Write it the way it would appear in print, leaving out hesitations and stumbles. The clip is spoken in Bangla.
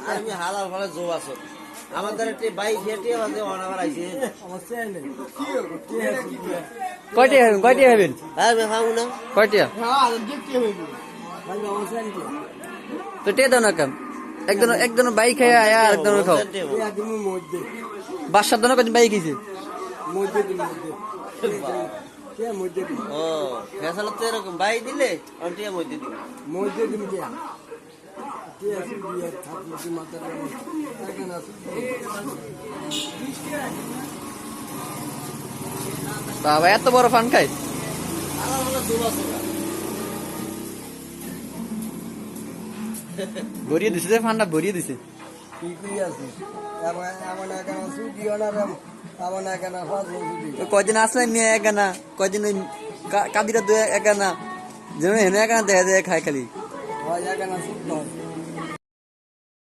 আমি হালাল ফলে জো আছো আমাদের একটি বাইক হেঁটে আমাদের অনাবার আইছে কয়টি হবেন হ্যাঁ খাবো না কয়টি তো টে দাও না কেন একজন বাইক খাই আয়া একজন খাও বাসার দানো কদিন বাইক খেয়েছে ও ফেসাল তো এরকম বাইক দিলে অন্টিয়া মধ্যে দিবি বাবা এত বড় ফান খাই হালাল ফলে জো আছো ভরিয়ে দিছে যে ফান্ডা ভরিয়ে দিছে কয়দিন আসলে মেয়ে একানা কয়দিন ওই কাবিরা দু একানা যেন হেনে একানা দেখা যায় খায় খালি